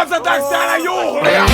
Maksataanko täällä juhlia?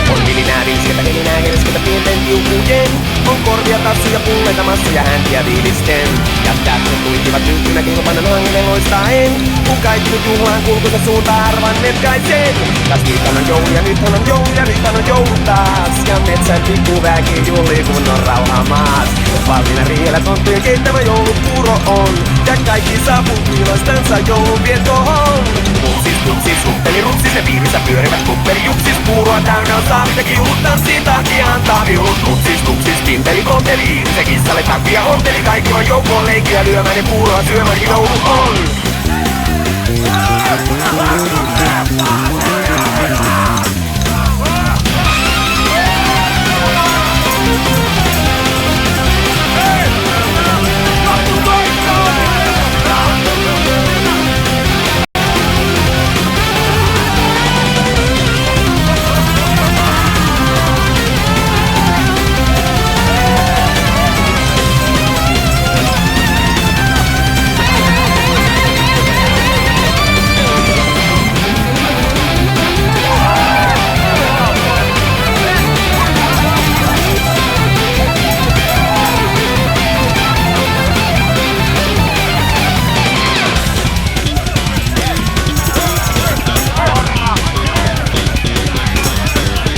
On milinääriisketä, helinääkerisketä pienten tiukkujen. On korvia, tassuja, pulleita, massuja, häntiä viilisten. Jättää sen tuikivat yhtymä kilpainen hanginen loistaen. Kun kaikki nyt juhlaan kulkunsa suuntaan arvanneet kai sen. Täs nythän on joulu ja nythän on joulu ja nythän on joulu taas. Ja metsän pikkuväki juhlii kun on rauha maas. Valmiina riihellä tonttujen keittämä joulupuuro on. Ja kaikki saapuu iloistansa joulun viettoon. Tupsis, huppeli, rupsis ja piirissä pyörivät kuppeli, jupsis. Puuroa täynnä on saavita kiulut, tanssii tahtia antaa viulut. Tupsis, pinteli, konteli, iirise kissalle takia onteli. Kaikki on joukkoon leikkiä lyömään ja puuroa syömään joulu on.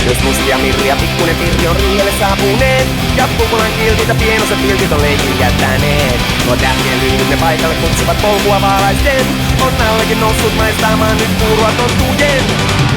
Jos Musti ja Mirri ja pikkunen Pirri on riihelle saapuneet. Ja Pukulan kiltit ja pienoset piltit on leikin jättäneet. Nuo tähtien lyhdyt ne paikalle kutsuvat polkua vaalaisten. On nallekin noussut maistaamaan nyt puuroa tonttujen.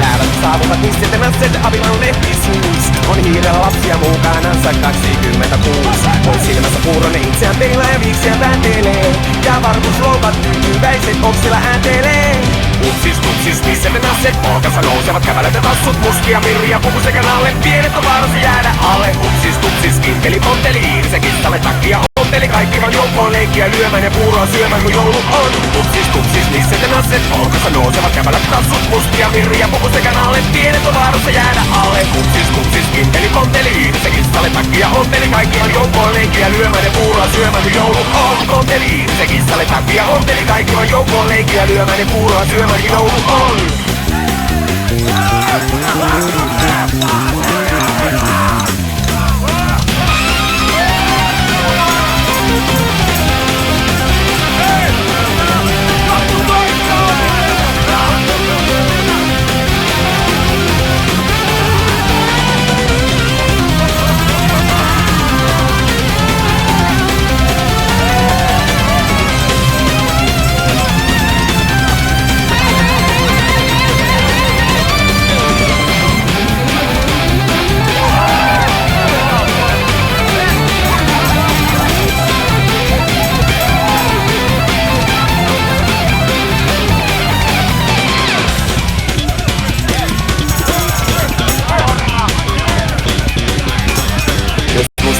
Läävät saapuvat nisset ja nasset, Apilan lehtisuus. On hiirellä lapsia mukanansa 26. Pois silmässä puuronen itseään peilaa ja viiksiä vääntelee. Ja varmuusloukat tyytyväiset oksilla ääntelee. Tupsis, missä ne nasset polkassa nousevat kävälät ja tassut. Musti ja Mirri ja Puku sekä nalle, pienet on vaarassa jäädä alle. Tupsis, kinkeli, ponteli, iirise kissalle takia onteli. Kaikki vaan joukkoon leikkiä lyömään ja puuroa syömään kun joulu on. Tupsis, missä ne nasset polkassa nousevat kävälät ja tassut. Musti ja Mirri ja Puku sekä nalle, pienet on vaarassa jäädä alle. Tupsis, kinkeli, ponteli, iirise kissalle takia onteli. Kaikki vaan joukkoon leikkiä lyömään ja puuroa syömään kun joulu on. Ponteli, iirise kissalle takia onteli. Kaikki vaan joukkoon leikkiä lyömään ja puuroa syömään kun joulu on.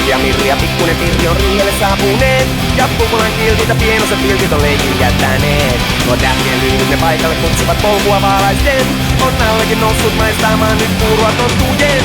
Ja Mirri ja pikkunen Pirri on riihelle saapuneet. Ja Pukulan kiltit ja pienoset piltit on leikin jättäneet. Nuo tähtien lyhdyt ne paikalle kutsuvat polkua vaalaisten. On nallekin noussut maistaamaan nyt puuroa tonttujen.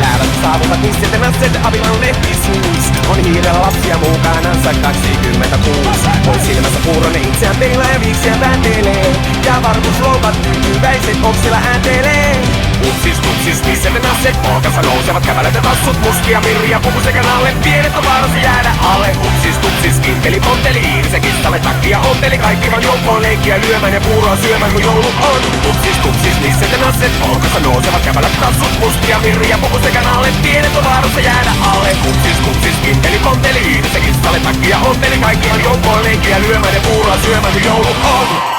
Läävät saapuvat nisset ja nasset, Apilan lehtisuus. On hiirellä lapsia mukanansa 26. Pois silmässä puuronen itseään peilaa ja viiksiä vääntelee. Ja varmuusloukat tyytyväiset oksilla ääntelee. Tupsis, missä ne nasset polkassa nousevat kävälät ja tassut. Musti ja Mirri ja Puku sekä nalle, pienet on vaarassa jäädä alle. Tupsis, kinkeli, ponteli, iirise kissalle takia onteli. Kaikki vaan joukkoon leikkiä lyömään ja puuroa syömään kun joulu on. Tupsis, missä ne nasset polkassa nousevat kävälät ja tassut. Musti ja Mirri ja Puku sekä nalle, pienet on vaarassa jäädä alle. Tupsis, kinkeli, ponteli, iirise kissalle takia onteli. Kaikki vaan joukkoon leikkiä lyömään ja puuroa syömään kun joulu on.